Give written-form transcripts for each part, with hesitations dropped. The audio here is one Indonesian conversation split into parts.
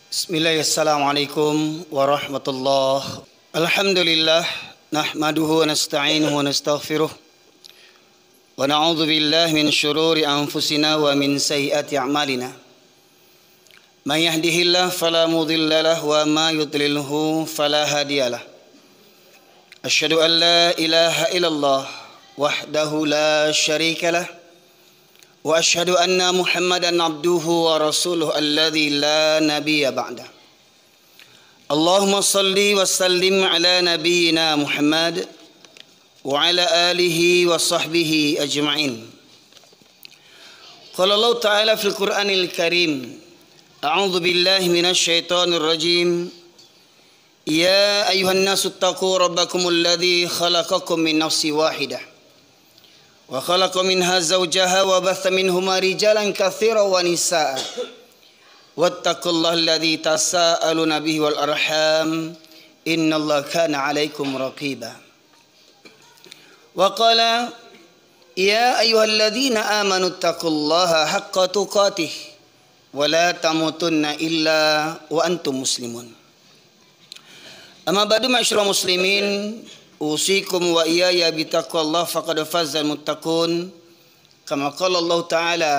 Bismillahirrahmanirrahim. Warahmatullah. Alhamdulillah. Nahmaduhu wa nasta'inuhu wa nastaghfiruh. Wa na'udzu billahi min syururi anfusina wa min sayyiati a'malina. Man yahdihillahu fala mudilla lahu wa ma yudlilhu fala hadiyalah. Asyhadu an la ilaha illallah wahdahu la syarika lah. Wa asyhadu anna Muhammadan abduhu wa rasuluhu alladzi la nabiyya ba'da. Allahumma salli wa sallim ala nabiyyina Muhammad wa ala alihi wa sahbihi ajma'in. Qala Allah ta'ala fil Qur'anil Karim, a'udzu billahi minasy syaithanir rajim. Ya ayuhan nasu taqu rabbakumul ladzi khalaqakum min nafsin wahidah wa khalaqa minha zawjaha wa batha minhuma rijalan katsiran wa nisaa wattaqullaha alladzi tasaaluna bihi wal arham innallaha kana 'alaikum raqiba. Wa qala ya ayyuhalladzina amanu taqullaha haqqa tuqatih wa la tamutunna illa wa antum muslimun. Amma ba'du ma'asyiral muslimin, usikum wa iyaya bitaqwallah faqad fazal muttaqun. Kama qala Allah Ta'ala,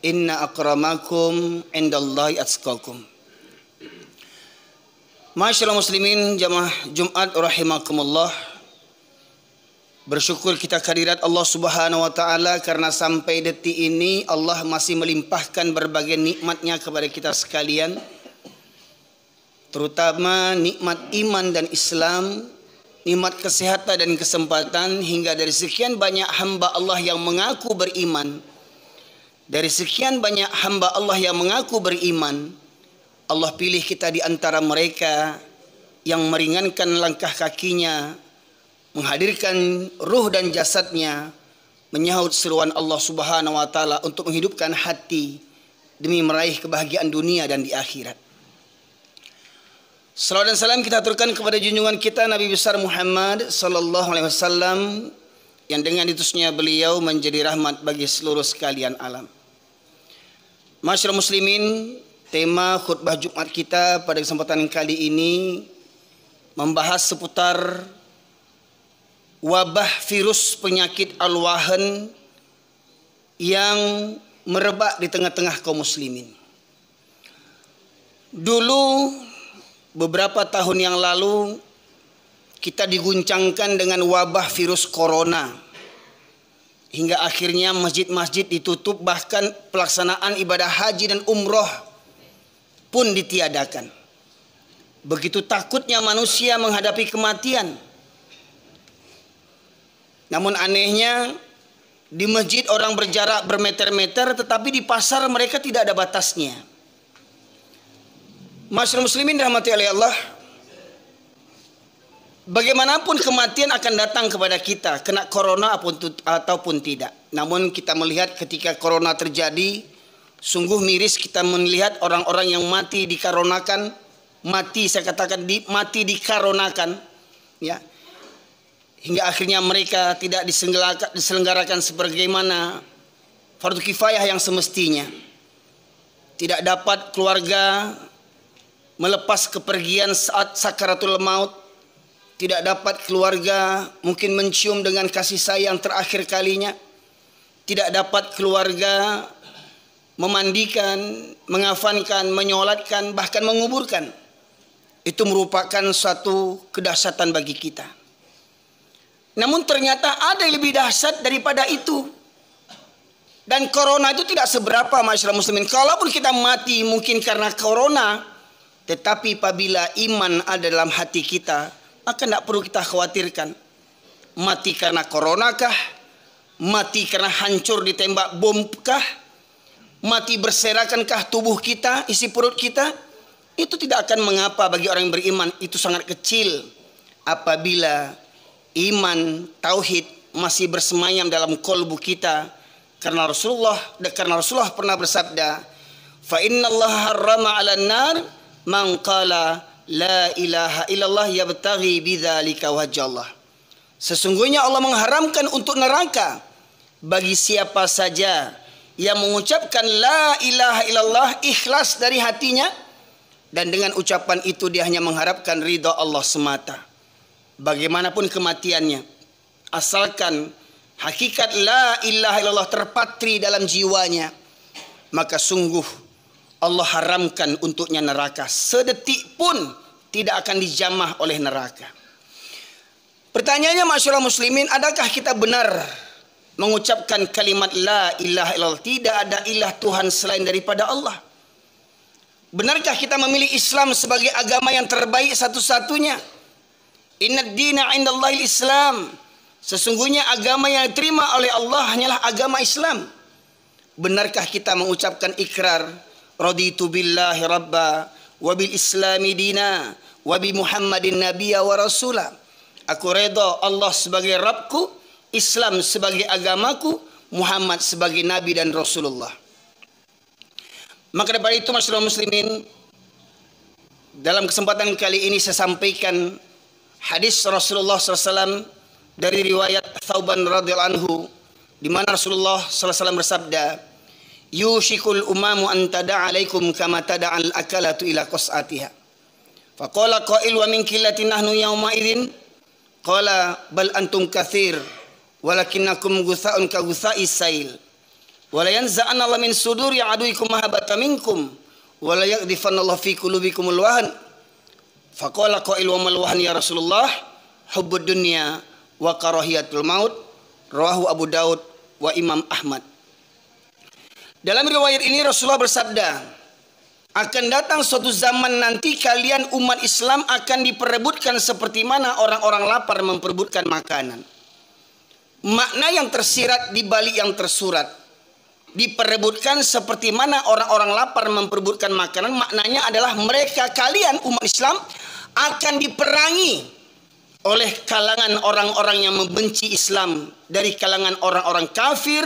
inna akramakum indallahi atqakum. Ma'asyiral muslimin, jamaah Jumat rahimakumullah. Bersyukur kita kehadirat Allah Subhanahu wa taala karena sampai detik ini Allah masih melimpahkan berbagai nikmatnya kepada kita sekalian. Terutama nikmat iman dan Islam, nikmat kesehatan dan kesempatan, hingga dari sekian banyak hamba Allah yang mengaku beriman. Dari sekian banyak hamba Allah yang mengaku beriman, Allah pilih kita di antara mereka yang meringankan langkah kakinya, menghadirkan ruh dan jasadnya, menyahut seruan Allah Subhanahu wa taala untuk menghidupkan hati demi meraih kebahagiaan dunia dan di akhirat. Salawat dan salam kita aturkan kepada junjungan kita Nabi besar Muhammad sallallahu alaihi wasallam yang dengan diutusnya beliau menjadi rahmat bagi seluruh sekalian alam. Masyarakat muslimin, tema khutbah Jumat kita pada kesempatan kali ini membahas seputar wabah virus penyakit al-wahan yang merebak di tengah-tengah kaum muslimin. Dulu beberapa tahun yang lalu kita diguncangkan dengan wabah virus corona, hingga akhirnya masjid-masjid ditutup, bahkan pelaksanaan ibadah haji dan umroh pun ditiadakan. Begitu takutnya manusia menghadapi kematian. Namun anehnya, di masjid orang berjarak bermeter-meter, tetapi di pasar mereka tidak ada batasnya. Masyarakat muslimin rahmati oleh Allah, bagaimanapun kematian akan datang kepada kita, kena corona ataupun tidak. Namun kita melihat ketika corona terjadi, sungguh miris kita melihat orang-orang yang mati dikarenakan, mati dikarenakan, ya, hingga akhirnya mereka tidak diselenggarakan sebagaimana fardu kifayah yang semestinya. Tidak dapat keluarga melepas kepergian saat sakaratul maut. Tidak dapat keluarga mungkin mencium dengan kasih sayang terakhir kalinya. Tidak dapat keluarga memandikan, mengafankan, menyolatkan, bahkan menguburkan. Itu merupakan suatu kedahsyatan bagi kita. Namun ternyata ada yang lebih dahsyat daripada itu. Dan corona itu tidak seberapa masyarakat muslimin. Kalaupun kita mati mungkin karena corona, tetapi apabila iman ada dalam hati kita, maka tidak perlu kita khawatirkan. Mati karena corona kah? Mati karena hancur ditembak bom kah? Mati berserakan-kah tubuh kita, isi perut kita? Itu tidak akan mengapa bagi orang yang beriman. Itu sangat kecil apabila iman, tauhid masih bersemayam dalam kolbu kita. Karena Rasulullah pernah bersabda, fa innallaha harrama 'alan nar man qala la ilaha illallah yabtaghi bidzalika wajhallah. Sesungguhnya Allah mengharamkan untuk neraka bagi siapa saja yang mengucapkan la ilaha illallah ikhlas dari hatinya, dan dengan ucapan itu dia hanya mengharapkan ridha Allah semata. Bagaimanapun kematiannya, asalkan hakikat la ilaha illallah terpatri dalam jiwanya, maka sungguh Allah haramkan untuknya neraka. Sedetik pun tidak akan dijamah oleh neraka. Pertanyaannya, masyarakat muslimin, adakah kita benar mengucapkan kalimat la ilaha illallah? Tidak ada ilah Tuhan selain daripada Allah. Benarkah kita memilih Islam sebagai agama yang terbaik satu-satunya? Innad dina indallahil Islam. Sesungguhnya agama yang diterima oleh Allah hanyalah agama Islam. Benarkah kita mengucapkan ikrar raditu billahi rabba wa bil islami dina wa bi Muhammadin nabiyya wa rasula? Aku redha Allah sebagai Rabbku, Islam sebagai agamaku, Muhammad sebagai nabi dan Rasulullah. Maka daripada itu, masyarakat muslimin, dalam kesempatan kali ini saya sampaikan hadis Rasulullah SAW dari riwayat Thauban radhiyallahu anhu, di mana Rasulullah SAW bersabda, yushikul umamu an tada'a alaikum kama tada'al akalatu ila qas'atiha. Faqala qail wa min qillatin nahnu yawma idzin qala bal antum katsir walakinnakum gutha'un ka gutha'is sail wala yanza'anna Allah min suduri aduikum mahabbata minkum wala yaqdhifanna Allah fi qulubikumul wahn. Faqala qail wa mal wahn ya Rasulullah? Hubbud dunya wa karahiyatul maut. Rawahu Abu Daud wa Imam Ahmad. Dalam riwayat ini Rasulullah bersabda, akan datang suatu zaman nanti kalian umat Islam akan diperebutkan seperti mana orang-orang lapar memperebutkan makanan. Makna yang tersirat di balik yang tersurat, diperebutkan seperti mana orang-orang lapar memperebutkan makanan, maknanya adalah mereka, kalian umat Islam akan diperangi oleh kalangan orang-orang yang membenci Islam, dari kalangan orang-orang kafir,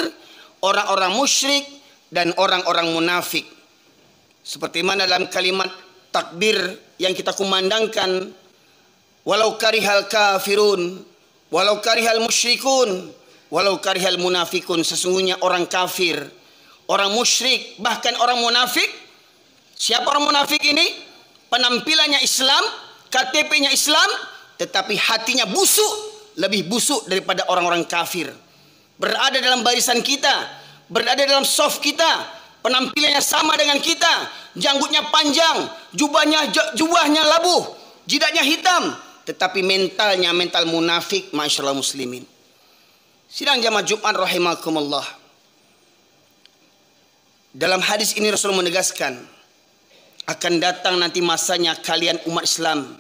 orang-orang musyrik, dan orang-orang munafik. Seperti mana dalam kalimat takbir yang kita kumandangkan, walau karihal kafirun, walau karihal musyrikun, walau karihal munafikun. Sesungguhnya orang kafir, orang musyrik, bahkan orang munafik. Siapa orang munafik ini? Penampilannya Islam, KTP-nya Islam, tetapi hatinya busuk, lebih busuk daripada orang-orang kafir. Berada dalam barisan kita, berada dalam saf kita, penampilannya sama dengan kita, janggutnya panjang, jubahnya labuh, jidatnya hitam, tetapi mentalnya mental munafik, masyaallah muslimin. Sidang jamaah Jumat rahimakumullah. Dalam hadis ini Rasul menegaskan, akan datang nanti masanya kalian umat Islam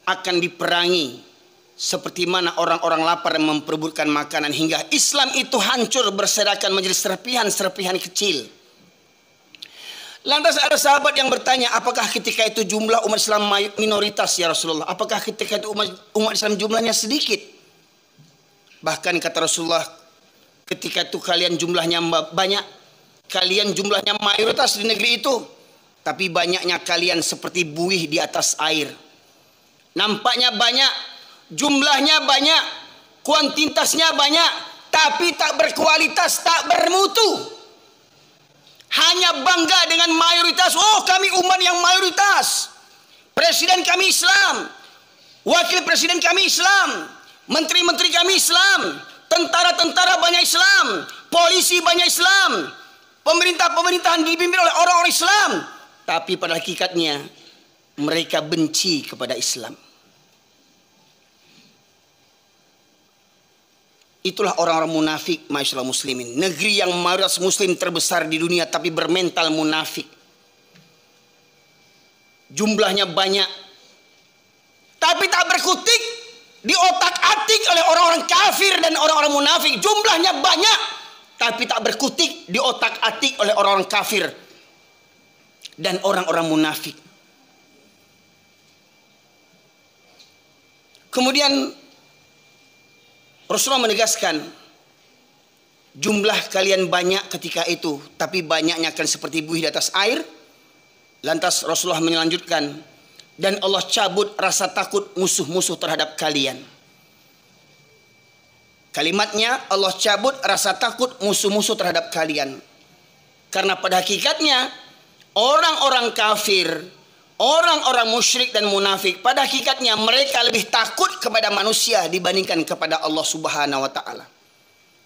akan diperangi seperti mana orang-orang lapar memperebutkan makanan, hingga Islam itu hancur berserakan menjadi serpihan-serpihan kecil. Lantas ada sahabat yang bertanya, apakah ketika itu jumlah umat Islam minoritas ya Rasulullah? Apakah ketika itu umat Islam jumlahnya sedikit? Bahkan kata Rasulullah, ketika itu kalian jumlahnya banyak, kalian jumlahnya mayoritas di negeri itu, tapi banyaknya kalian seperti buih di atas air. Nampaknya banyak, jumlahnya banyak, kuantitasnya banyak, tapi tak berkualitas, tak bermutu. Hanya bangga dengan mayoritas. Oh, kami umat yang mayoritas. Presiden kami Islam, wakil presiden kami Islam, menteri-menteri kami Islam, tentara-tentara banyak Islam, polisi banyak Islam, pemerintahan dipimpin oleh orang-orang Islam. Tapi pada hakikatnya mereka benci kepada Islam. Itulah orang-orang munafik, masyaallah muslimin. Negeri yang mayoritas muslim terbesar di dunia tapi bermental munafik. Jumlahnya banyak, tapi tak berkutik di otak-atik oleh orang-orang kafir dan orang-orang munafik. Jumlahnya banyak, tapi tak berkutik di otak-atik oleh orang-orang kafir dan orang-orang munafik. Kemudian Rasulullah menegaskan, jumlah kalian banyak ketika itu, tapi banyaknya akan seperti buih di atas air. Lantas Rasulullah melanjutkan, dan Allah cabut rasa takut musuh-musuh terhadap kalian. Kalimatnya, Allah cabut rasa takut musuh-musuh terhadap kalian. Karena pada hakikatnya orang-orang kafir, orang-orang musyrik dan munafik pada hakikatnya mereka lebih takut kepada manusia dibandingkan kepada Allah Subhanahu wa taala.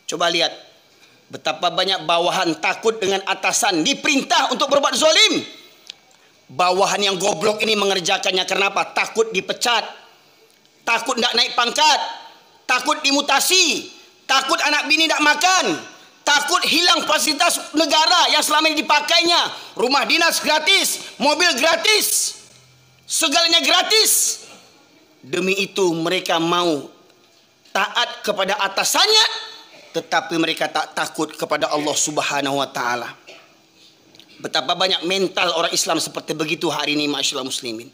Coba lihat betapa banyak bawahan takut dengan atasan diperintah untuk berbuat zalim. Bawahan yang goblok ini mengerjakannya karena apa? Takut dipecat, takut tidak naik pangkat, takut dimutasi, takut anak bini tidak makan, takut hilang fasilitas negara yang selama ini dipakainya. Rumah dinas gratis, mobil gratis, segalanya gratis. Demi itu mereka mau taat kepada atasannya, tetapi mereka tak takut kepada Allah Subhanahu wa taala. Betapa banyak mental orang Islam seperti begitu hari ini, masyaallah muslimin.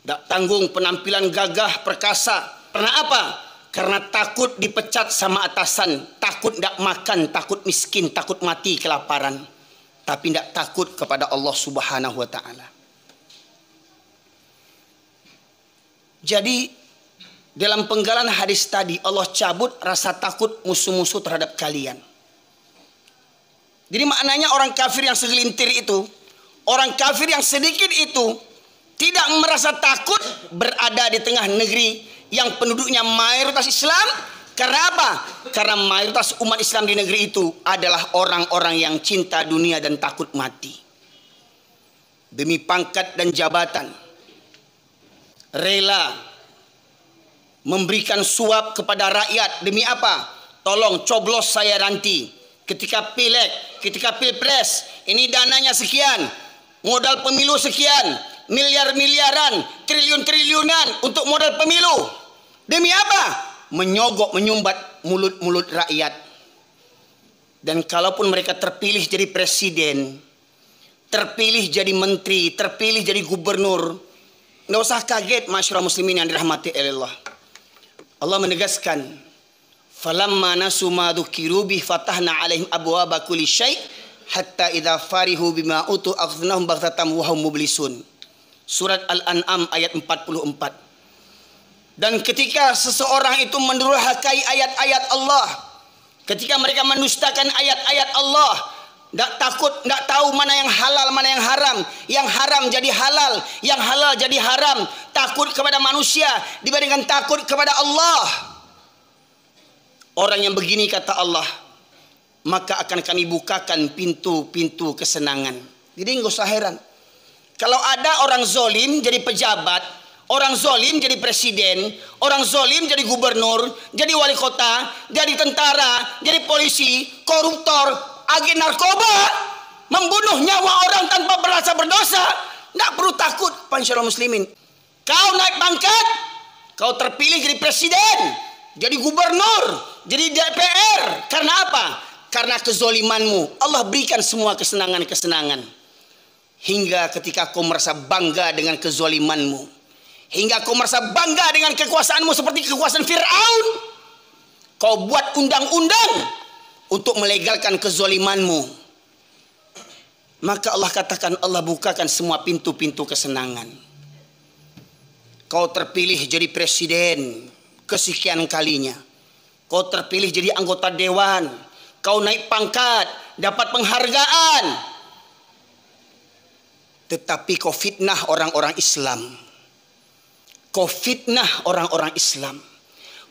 Tak tanggung, penampilan gagah perkasa. Karena apa? Karena takut dipecat sama atasan, takut tidak makan, takut miskin, takut mati kelaparan, tapi tidak takut kepada Allah Subhanahu wa taala. Jadi dalam penggalan hadis tadi Allah cabut rasa takut musuh-musuh terhadap kalian. Jadi maknanya orang kafir yang segelintir itu, orang kafir yang sedikit itu tidak merasa takut berada di tengah negeri yang penduduknya mayoritas Islam. Karena apa? Karena mayoritas umat Islam di negeri itu adalah orang-orang yang cinta dunia dan takut mati. Demi pangkat dan jabatan, rela memberikan suap kepada rakyat. Demi apa? Tolong coblos saya nanti. Ketika pileg, ketika pilpres, ini dananya sekian, modal pemilu sekian, miliar-miliaran, triliun-triliunan untuk modal pemilu. Demi apa? Menyogok, menyumbat mulut-mulut rakyat. Dan kalaupun mereka terpilih jadi presiden, terpilih jadi menteri, terpilih jadi gubernur, nggak usah kaget masyarakat muslimin yang dirahmati Allah. Allah menegaskan, falamma nasu ma dzukiru bih fatahna alaihim abwaaba kulli syai' hatta idza farihu bima utu akhadnahum baghtatan wa hum mublisun. Surat Al-An'am ayat 44. Dan ketika seseorang itu mendurhakai ayat-ayat Allah, ketika mereka mendustakan ayat-ayat Allah, tidak takut, tidak tahu mana yang halal, mana yang haram jadi halal, yang halal jadi haram, takut kepada manusia dibandingkan takut kepada Allah. Orang yang begini kata Allah, maka akan kami bukakan pintu-pintu kesenangan. Jadi nggak usah heran. Kalau ada orang zolim jadi pejabat, orang zolim jadi presiden, orang zolim jadi gubernur, jadi wali kota, jadi tentara, jadi polisi, koruptor, agen narkoba, membunuh nyawa orang tanpa merasa berdosa, nggak perlu takut, pansyarul muslimin. Kau naik pangkat, kau terpilih jadi presiden, jadi gubernur, jadi DPR. Karena apa? Karena kezolimanmu. Allah berikan semua kesenangan-kesenangan. Hingga ketika kau merasa bangga dengan kezolimanmu, hingga kau merasa bangga dengan kekuasaanmu seperti kekuasaan Fir'aun, kau buat undang-undang untuk melegalkan kezolimanmu. Maka Allah katakan, Allah bukakan semua pintu-pintu kesenangan. Kau terpilih jadi presiden kesekian kalinya, kau terpilih jadi anggota dewan, kau naik pangkat, dapat penghargaan, tetapi kau fitnah orang-orang Islam, kau fitnah orang-orang Islam,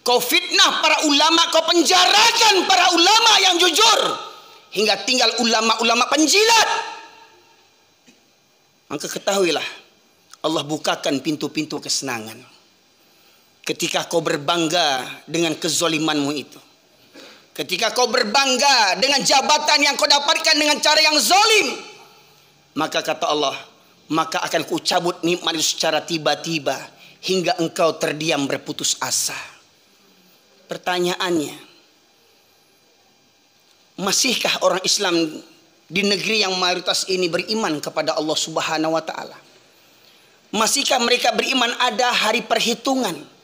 kau fitnah para ulama, kau penjarakan para ulama yang jujur hingga tinggal ulama-ulama penjilat. Maka ketahuilah, Allah bukakan pintu-pintu kesenangan. Ketika kau berbangga dengan kezolimanmu itu, ketika kau berbangga dengan jabatan yang kau dapatkan dengan cara yang zolim, maka kata Allah, maka akan kucabut nikmat itu secara tiba-tiba hingga engkau terdiam berputus asa. Pertanyaannya, masihkah orang Islam di negeri yang mayoritas ini beriman kepada Allah Subhanahu wa taala? Masihkah mereka beriman ada hari perhitungan?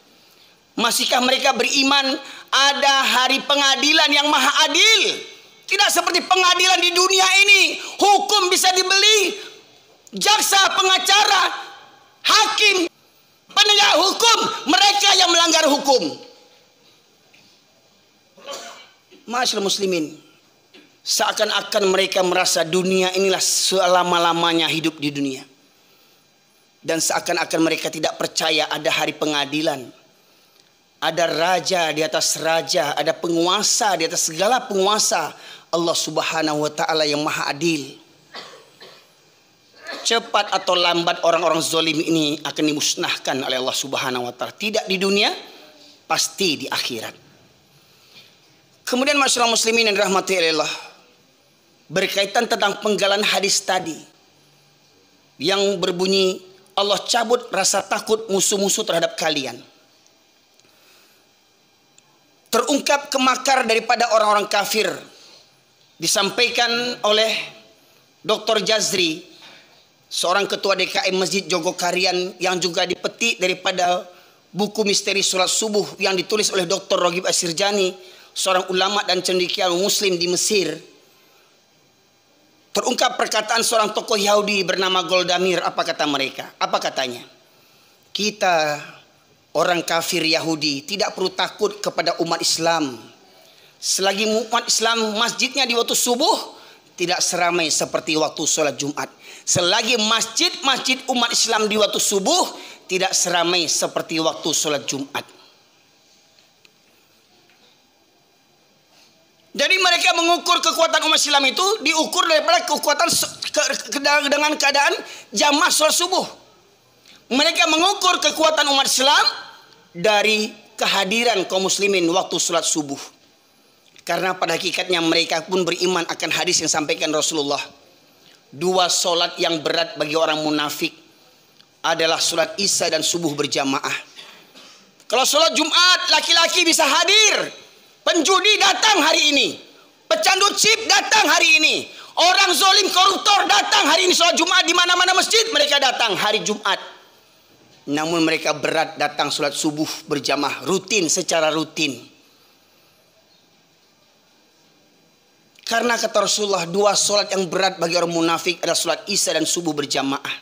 Masihkah mereka beriman ada hari pengadilan yang maha adil? Tidak seperti pengadilan di dunia ini, hukum bisa dibeli. Jaksa, pengacara, hakim, penegak hukum, mereka yang melanggar hukum. Masyaallah muslimin, seakan-akan mereka merasa dunia inilah selama-lamanya hidup di dunia. Dan seakan-akan mereka tidak percaya ada hari pengadilan. Ada raja di atas raja, ada penguasa di atas segala penguasa. Allah Subhanahu wa taala yang Maha Adil. Cepat atau lambat orang-orang zalim ini akan dimusnahkan oleh Allah Subhanahu wa taala. Tidak di dunia, pasti di akhirat. Kemudian masyarakat muslimin yang dirahmati Allah, berkaitan tentang penggalan hadis tadi yang berbunyi Allah cabut rasa takut musuh-musuh terhadap kalian. Terungkap kemakar daripada orang-orang kafir disampaikan oleh Dr. Jazri, seorang ketua DKM Masjid Jogokarian, yang juga dipetik daripada buku misteri sholat subuh yang ditulis oleh Dr. Ragib Asirjani, seorang ulama dan cendekiawan muslim di Mesir. Terungkap perkataan seorang tokoh Yahudi bernama Goldamir. Apa kata mereka? Apa katanya? Kita orang kafir Yahudi tidak perlu takut kepada umat Islam selagi umat Islam masjidnya di waktu subuh tidak seramai seperti waktu sholat Jumat. Selagi masjid-masjid umat Islam di waktu subuh tidak seramai seperti waktu sholat Jumat. Jadi mereka mengukur kekuatan umat Islam itu diukur daripada kekuatan dengan keadaan jamaah sholat subuh. Mereka mengukur kekuatan umat Islam dari kehadiran kaum muslimin waktu sholat subuh. Karena pada hakikatnya mereka pun beriman akan hadis yang sampaikan Rasulullah. Dua sholat yang berat bagi orang munafik adalah sholat isya dan subuh berjamaah. Kalau sholat Jumat laki-laki bisa hadir, penjudi datang hari ini, pecandu chip datang hari ini, orang zalim koruptor datang hari ini sholat Jumat, di mana-mana masjid mereka datang hari Jumat. Namun mereka berat datang sholat subuh berjamaah rutin, secara rutin. Karena kata Rasulullah, dua sholat yang berat bagi orang munafik adalah sholat isya dan subuh berjamaah.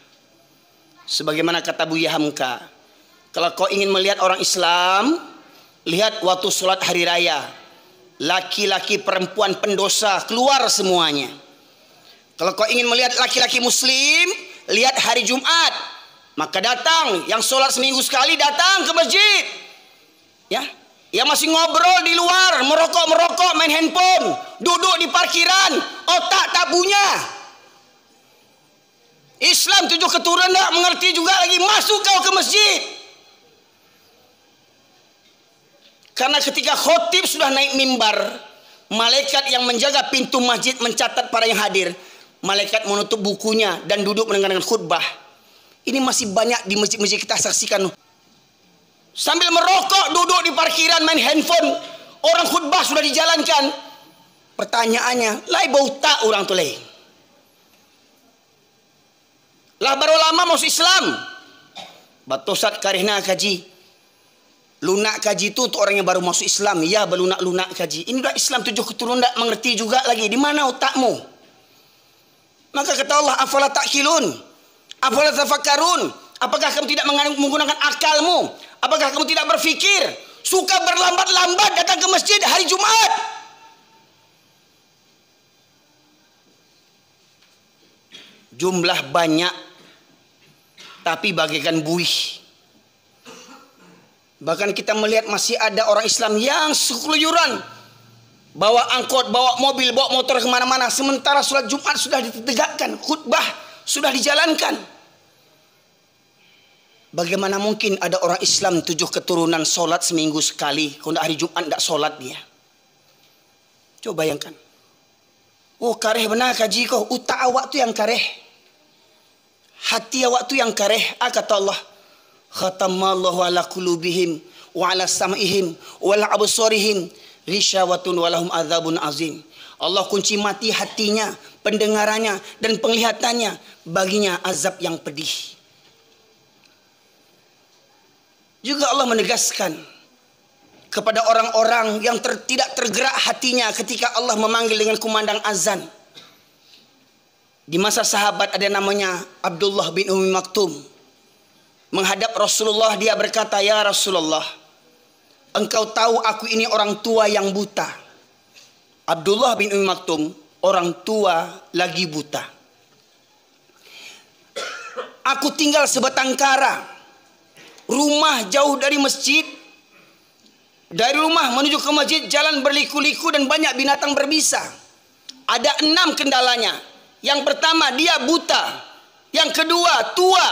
Sebagaimana kata Buya Hamka, kalau kau ingin melihat orang Islam, lihat waktu sholat hari raya. Laki-laki perempuan pendosa keluar semuanya. Kalau kau ingin melihat laki-laki muslim, lihat hari Jumat. Maka datang, yang sholat seminggu sekali datang ke masjid. Ya, yang masih ngobrol di luar, merokok, main handphone, duduk di parkiran, otak tak punya. Islam 7 keturunan tak mengerti juga lagi, masuk kau ke masjid. Karena ketika khotib sudah naik mimbar, malaikat yang menjaga pintu masjid mencatat para yang hadir. Malaikat menutup bukunya dan duduk mendengarkan khutbah. Ini masih banyak di masjid-masjid kita saksikan. Sambil merokok, duduk di parkiran, main handphone. Orang khutbah sudah dijalankan. Pertanyaannya, lai bau tak orang tu lai? Lah baru lama masuk Islam. Batosat karihna kaji. Lunak kaji itu untuk orang yang baru masuk Islam. Ya, belunak-lunak kaji. Ini udah Islam 7 keturunan tak mengerti juga lagi. Di mana otakmu? Maka kata Allah, afala ta'qilun? Afala tafakkarun? Apakah kamu tidak menggunakan akalmu? Apakah kamu tidak berfikir? Suka berlambat-lambat datang ke masjid hari Jumat. Jumlah banyak, tapi bagaikan buih. Bahkan kita melihat masih ada orang Islam yang sekeluyuran, bawa angkot, bawa mobil, bawa motor kemana-mana. Sementara sholat Jumat sudah ditegakkan, khutbah sudah dijalankan. Bagaimana mungkin ada orang Islam 7 keturunan sholat seminggu sekali, kalau hari Jumat tidak sholat dia? Coba bayangkan. Oh, kareh benar kaji kau. Utak awak tu yang kareh, hati awak tu yang kareh. Kata Allah, khatamallahu ala qulubihim wa ala sam'ihim wa ala absarihim ghisyawatun wa lahum adzabun azim. Allah kunci mati hatinya, pendengarannya dan penglihatannya, baginya azab yang pedih. Juga Allah menegaskan kepada orang-orang yang tidak tergerak hatinya ketika Allah memanggil dengan kumandang azan. Di masa sahabat ada namanya Abdullah bin Ummi Maktum. Menghadap Rasulullah, dia berkata, "Ya Rasulullah, engkau tahu aku ini orang tua yang buta." Abdullah bin Ummi Maktum, orang tua lagi buta. Aku tinggal sebatang kara. Rumah jauh dari masjid. Dari rumah menuju ke masjid jalan berliku-liku dan banyak binatang berbisa. Ada 6 kendalanya. Yang pertama, dia buta. Yang kedua, tua.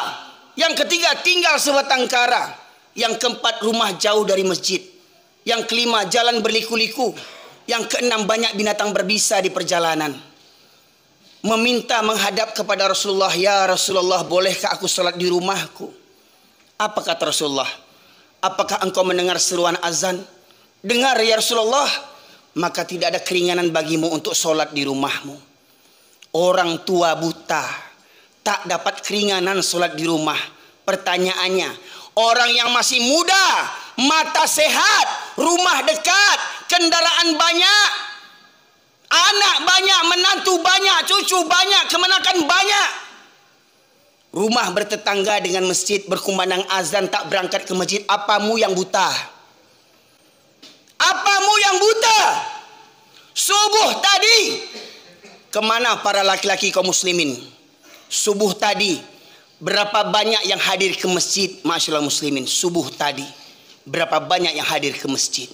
Yang ketiga, tinggal sebatang kara. Yang keempat, rumah jauh dari masjid. Yang kelima, jalan berliku-liku. Yang keenam, banyak binatang berbisa di perjalanan. Meminta menghadap kepada Rasulullah, ya Rasulullah, bolehkah aku sholat di rumahku? Apa kata Rasulullah? Apakah engkau mendengar seruan azan? Dengar ya Rasulullah. Maka tidak ada keringanan bagimu untuk sholat di rumahmu. Orang tua buta tak dapat keringanan sholat di rumah. Pertanyaannya, orang yang masih muda, mata sehat, rumah dekat, kendaraan banyak, anak banyak, menantu banyak, cucu banyak, kemenakan banyak, rumah bertetangga dengan masjid, berkumandang azan, tak berangkat ke masjid. Apamu yang buta? Apamu yang buta? Subuh tadi, kemana para laki-laki kaum muslimin? Subuh tadi, berapa banyak yang hadir ke masjid? Masyaallah muslimin, subuh tadi, berapa banyak yang hadir ke masjid?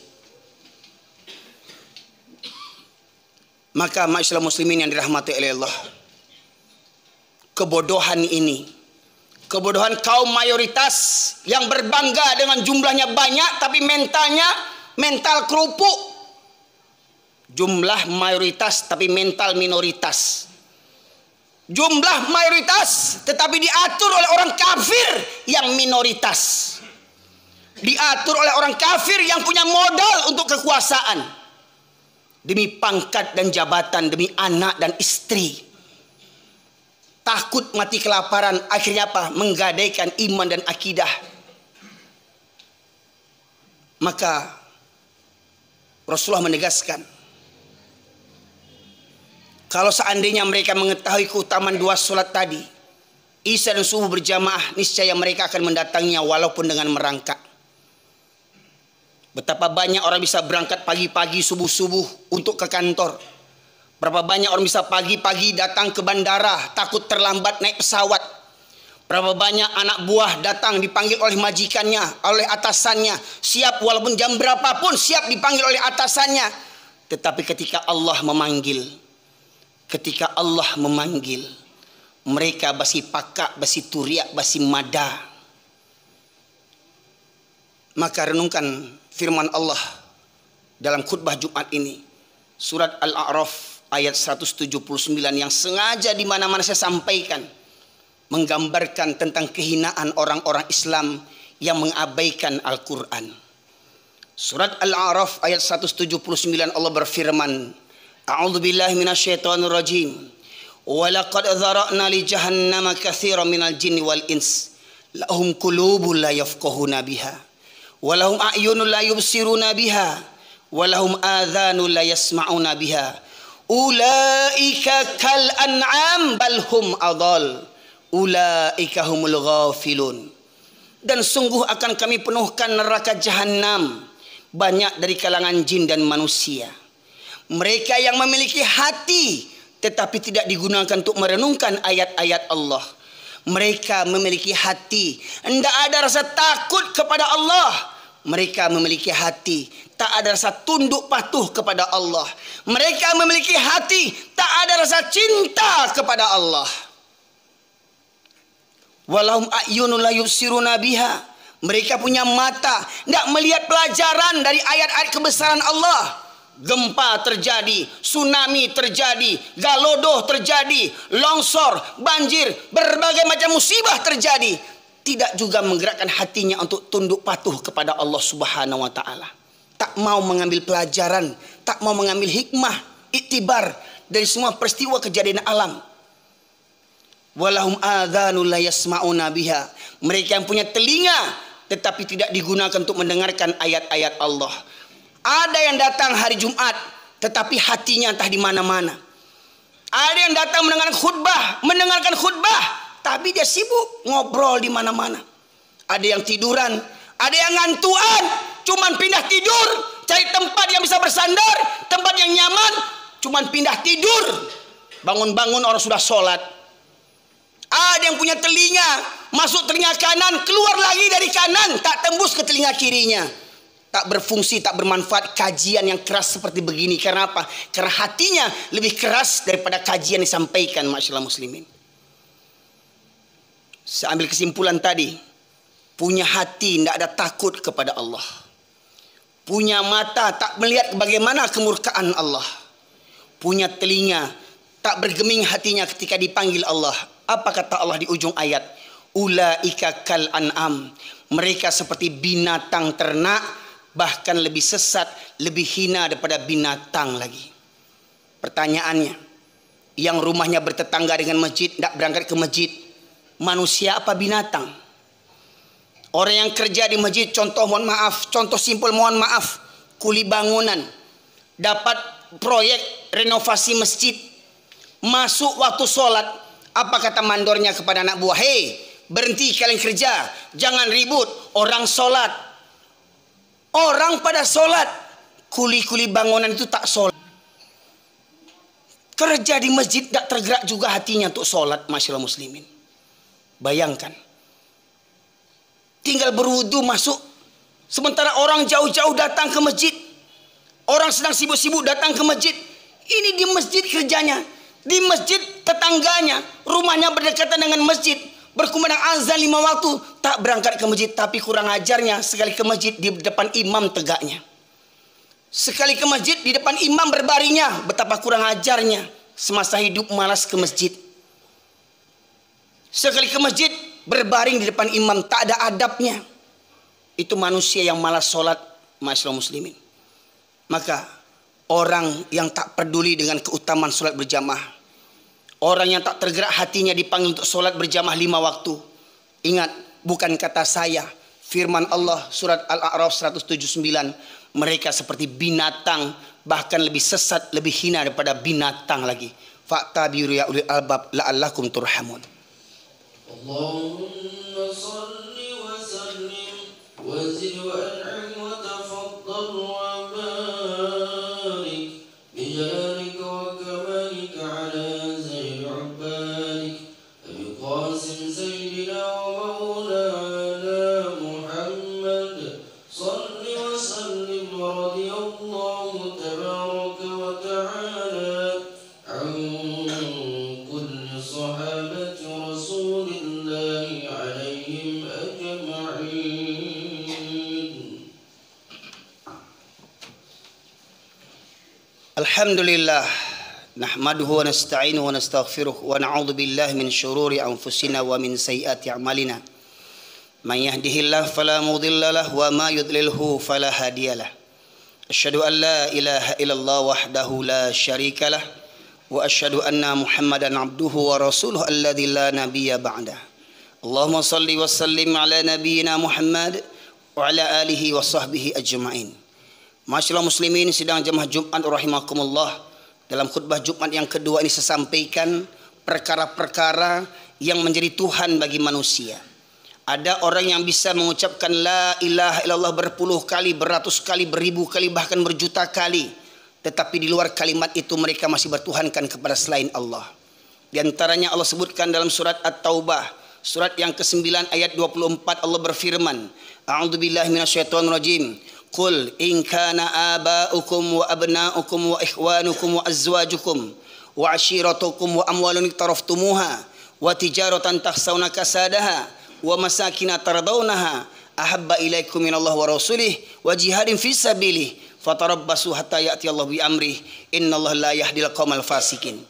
Maka masyaallah muslimin yang dirahmati oleh Allah, kebodohan ini, kebodohan kaum mayoritas yang berbangga dengan jumlahnya banyak tapi mentalnya mental kerupuk. Jumlah mayoritas tapi mental minoritas. Jumlah mayoritas tetapi diatur oleh orang kafir yang minoritas. Diatur oleh orang kafir yang punya modal untuk kekuasaan. Demi pangkat dan jabatan, demi anak dan istri. Takut mati kelaparan, akhirnya apa? Menggadaikan iman dan akidah. Maka Rasulullah menegaskan, kalau seandainya mereka mengetahui keutamaan 2 sholat tadi, Isya dan subuh berjamaah, niscaya mereka akan mendatanginya walaupun dengan merangkak. Betapa banyak orang bisa berangkat pagi-pagi subuh-subuh untuk ke kantor. Berapa banyak orang bisa pagi-pagi datang ke bandara takut terlambat naik pesawat. Berapa banyak anak buah datang dipanggil oleh majikannya, oleh atasannya, siap walaupun jam berapapun siap dipanggil oleh atasannya. Tetapi ketika Allah memanggil, mereka basi pakak, basi turiak, basi mada. Maka renungkan firman Allah dalam khutbah Jumat ini, surat Al-A'raf ayat 179 yang sengaja di mana-mana saya sampaikan, menggambarkan tentang kehinaan orang-orang Islam yang mengabaikan Al-Quran. Surat Al-A'raf ayat 179 Allah berfirman, A'udzubillahi minasyaitonirrajim. Wa laqad dzara'na li jahannama katsiran minal jinni wal ins. Lahum qulubun la yafqahuna biha. Wa lahum a'yunun la yubsiruna biha. Wa lahum adhanun la yasma'una biha. Ulaika kal an'am bal hum adall. Ulaika humul ghafilun. Dan sungguh akan kami penuhkan neraka jahanam banyak dari kalangan jin dan manusia. Mereka yang memiliki hati tetapi tidak digunakan untuk merenungkan ayat-ayat Allah. Mereka memiliki hati, tidak ada rasa takut kepada Allah. Mereka memiliki hati, tak ada rasa tunduk patuh kepada Allah. Mereka memiliki hati, tak ada rasa cinta kepada Allah. Walahum a'yunun la yubsiruna biha. Mereka punya mata, tidak melihat pelajaran dari ayat-ayat kebesaran Allah. Gempa terjadi, tsunami terjadi, galodoh terjadi, longsor, banjir, berbagai macam musibah terjadi. Tidak juga menggerakkan hatinya untuk tunduk patuh kepada Allah Subhanahu wa ta'ala. Tak mau mengambil pelajaran, tak mau mengambil hikmah, iktibar dari semua peristiwa kejadian alam. Walahum adhanul la yasma'una biha. Mereka yang punya telinga tetapi tidak digunakan untuk mendengarkan ayat-ayat Allah. Ada yang datang hari Jumat tetapi hatinya entah di mana-mana. Ada yang datang mendengarkan khutbah tapi dia sibuk ngobrol di mana-mana. Ada yang tiduran, ada yang ngantuan, cuman pindah tidur, cari tempat yang bisa bersandar, tempat yang nyaman, cuman pindah tidur. Bangun-bangun orang sudah sholat. Ada yang punya telinga, masuk telinga kanan, keluar lagi dari kanan, tak tembus ke telinga kirinya. Tak berfungsi, tak bermanfaat kajian yang keras seperti begini. Karena apa? Karena hatinya lebih keras daripada kajian yang disampaikan, masyaallah muslimin. Saya ambil kesimpulan tadi. Punya hati tidak ada takut kepada Allah. Punya mata tak melihat bagaimana kemurkaan Allah. Punya telinga tak bergeming hatinya ketika dipanggil Allah. Apa kata Allah di ujung ayat? Ulaika kal an'am. Mereka seperti binatang ternak, bahkan lebih sesat, lebih hina daripada binatang lagi. Pertanyaannya, yang rumahnya bertetangga dengan masjid, tidak berangkat ke masjid, manusia apa binatang? Orang yang kerja di masjid, contoh mohon maaf, contoh simpel mohon maaf, kuli bangunan, dapat proyek renovasi masjid, masuk waktu sholat, apa kata mandornya kepada anak buah? Hei, berhenti kalian kerja, jangan ribut, orang sholat. Orang pada sholat, kuli-kuli bangunan itu tak sholat. Kerja di masjid tak tergerak juga hatinya untuk sholat, masyaallah muslimin. Bayangkan, tinggal berwudu masuk, sementara orang jauh-jauh datang ke masjid. Orang sedang sibuk-sibuk datang ke masjid. Ini di masjid kerjanya, di masjid tetangganya, rumahnya berdekatan dengan masjid, berkumandang azan 5 waktu, tak berangkat ke masjid. Tapi kurang ajarnya, sekali ke masjid di depan imam tegaknya, sekali ke masjid di depan imam berbaringnya. Betapa kurang ajarnya, semasa hidup malas ke masjid. Sekali ke masjid berbaring di depan imam, tak ada adabnya. Itu manusia yang malas sholat, masyaallah muslimin. Maka orang yang tak peduli dengan keutamaan sholat berjamaah, orang yang tak tergerak hatinya dipanggil untuk sholat berjamaah 5 waktu. Ingat, bukan kata saya, firman Allah surat Al-A'raf 179. Mereka seperti binatang, bahkan lebih sesat, lebih hina daripada binatang lagi. Fa'tabiru ya ulil albab la'allakum turhamun. Allahumma salli wa sallim wa zid wa an'im wa tafaddal wa barik bi jalalika wa kamalika ala zayn ubadik Abi Qasim sayyidina wa maulana Muhammad salli wa sallim wa radiyallahu tabaraka wa ta'ala an kulli sahabati rasulillahi alaihim ajma'in. Alhamdulillah, nahmaduhu wa nasta'inuhu wa nastaghfiruh wa na'udzu billahi min syururi anfusina wa min sayyiati a'malina. Man yahdihillahu fala mudilla lahu wa ma yudlilhu fala hadiyalah. Asyhadu an la ilaha illallah wahdahu la syarika lah wa asyhadu anna Muhammadan abduhu wa rasuluhu alladzi la nabiyya ba'dah. Allahumma salli wa sallim ala nabiyyina Muhammad wa ala alihi wa sahbihi ajma'in. Masyaallah muslimin sidang jemaah Jumat rahimakumullah. Dalam khutbah Jumat yang kedua ini saya sampaikan perkara-perkara yang menjadi Tuhan bagi manusia. Ada orang yang bisa mengucapkan la ilaha illallah berpuluh kali, beratus kali, beribu kali, bahkan berjuta kali, tetapi di luar kalimat itu mereka masih bertuhankan kepada selain Allah. Di antaranya Allah sebutkan dalam surat At-Taubah, surat yang ke-9 ayat 24, Allah berfirman, A'udzubillahi minasyaitonir rajim. Qul in kana aba'ukum wa abna'ukum wa ikhwanukum wa azwajukum wa ashiratukum wa amwalun iktaraftumuha wa tijaratan takhsawna kasadaha wa masakina tardawnaha ahabba ilaikum minallahi wa rasulih wa jihadin fi sabilih fatarabbasu hatta ya'ti Allah bi amrih innallaha la yahdil qaumal fasikin.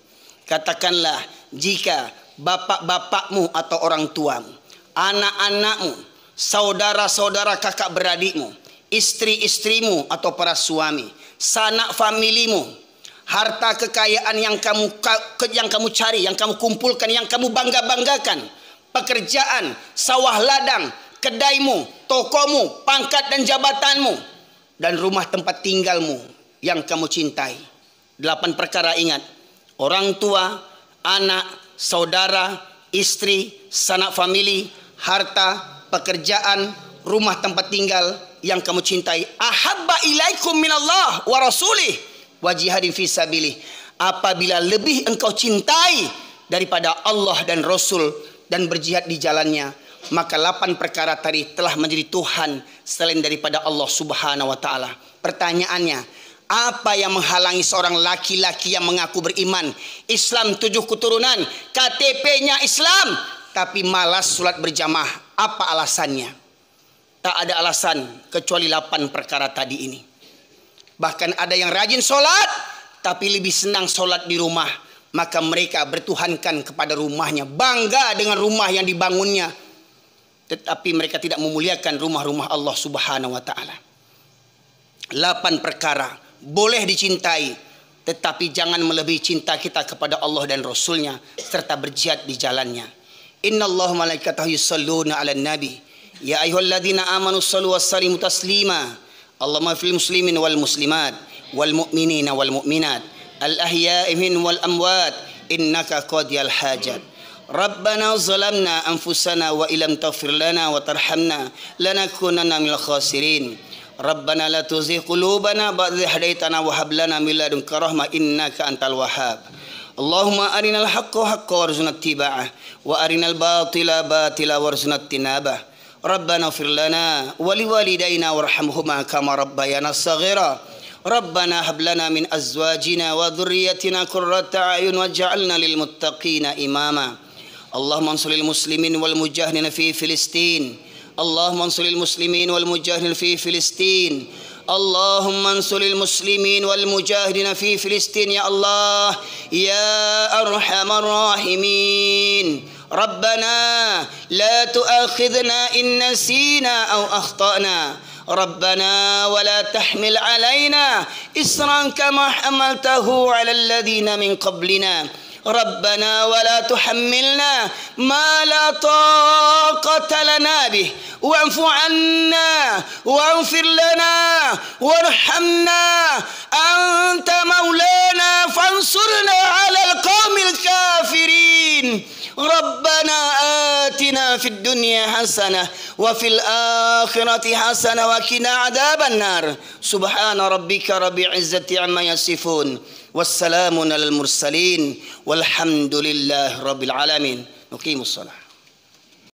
Katakanlah, jika bapak-bapakmu atau orang tuamu, anak-anakmu, saudara-saudara kakak beradikmu, istri-istrimu atau para suami, sanak familimu, harta kekayaan yang kamu cari, yang kamu kumpulkan, yang kamu bangga-banggakan, pekerjaan, sawah ladang, kedaimu, tokomu, pangkat dan jabatanmu, dan rumah tempat tinggalmu yang kamu cintai. 8 perkara ingat. Orang tua, anak, saudara, istri, sanak famili, harta, pekerjaan, rumah tempat tinggal yang kamu cintai. Ahabba ilaikum minallah wa rasulih wa jihadin fi sabilih. Apabila lebih engkau cintai daripada Allah dan Rasul dan berjihad di jalannya, maka 8 perkara tadi telah menjadi Tuhan selain daripada Allah Subhanahu wa taala. Pertanyaannya, apa yang menghalangi seorang laki-laki yang mengaku beriman, Islam 7 keturunan, KTP-nya Islam, tapi malas sholat berjamaah? Apa alasannya? Tak ada alasan kecuali 8 perkara tadi ini. Bahkan ada yang rajin sholat, tapi lebih senang sholat di rumah. Maka mereka bertuhankan kepada rumahnya, bangga dengan rumah yang dibangunnya, tetapi mereka tidak memuliakan rumah-rumah Allah Subhanahu wa taala. 8 perkara boleh dicintai, tetapi jangan melebihi cinta kita kepada Allah dan Rasulnya serta berjihad di jalannya. Innallaha malaikatahu yusholluna 'alan nabi ya ayyuhalladzina amanu shallu wa sallimu taslima. Allahumma fil muslimin wal muslimat wal mu'minina wal mu'minat al ahya'i minhum wal amwat innaka qadiyal hajat. Rabbana zalamna anfusana wa illam taghfir lana wa tarhamna lanakunanna minal khasirin. Rabbana la tuzigh qulubana ba'da idh hadaytana wa hab lana min ladunka rahmah innaka antal wahhab. Allahumma arinal haqqa haqqan warzuqna ittiba'ah wa arinal batila batila warzuqna ijtinabah. Rabbana ighfir lana wa liwalidayna warhamhuma kama rabbayana shaghira. Rabbana hab lana min azwajina wa dhurriyyatina qurrata a'yun waj'alna lil muttaqina imama. Allahumma ansuril muslimin wal mujahidin fi Filistin. Allahumma ansuril muslimin wal mujahidin fi Filistin. Allahumma ansuril muslimin wal mujahidin fi Filistin ya Allah ya arhamar rahimin. Rabbana la tu'akhidhna in nasina aw akhtana. Rabbana wa la tahmil alaina isran kama hamaltahu ala alladhina min qablina. Rabbana wa la tuhammilna ma la taqata lana bih wa'fu 'anna waghfir lana warhamna anta maulana fansurna 'alal qaumil kafirin. Rabbana atina fid dunya hasanah wa fil akhirati hasanah wa qina adzaban nar. Subhana rabbika rabbil izzati amma yasifun. Wassalamun alal mursalin walhamdulillahi rabbil alamin. Nuqimus shalah.